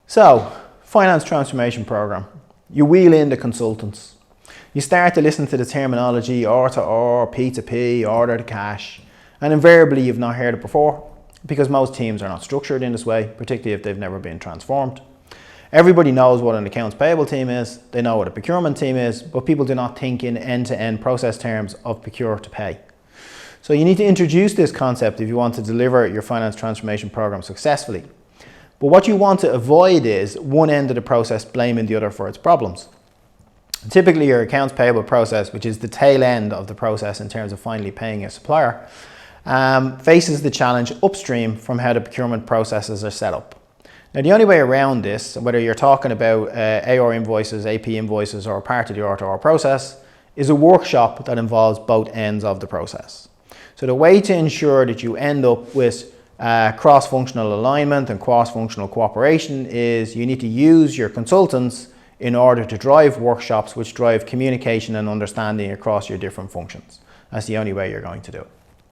So, finance transformation program. You wheel in the consultants. You start to listen to the terminology R2R, P2P, order to cash, and invariably you've not heard it before because most teams are not structured in this way, particularly if they've never been transformed. Everybody knows what an accounts payable team is, they know what a procurement team is, but people do not think in end-to-end process terms of procure to pay. So you need to introduce this concept if you want to deliver your finance transformation program successfully. But what you want to avoid is one end of the process blaming the other for its problems. Typically your accounts payable process, which is the tail end of the process in terms of finally paying your supplier, faces the challenge upstream from how the procurement processes are set up. Now the only way around this, whether you're talking about AR invoices, AP invoices, or part of the R2R process, is a workshop that involves both ends of the process. So the way to ensure that you end up with cross-functional alignment and cross-functional cooperation is you need to use your consultants in order to drive workshops which drive communication and understanding across your different functions. That's the only way you're going to do it.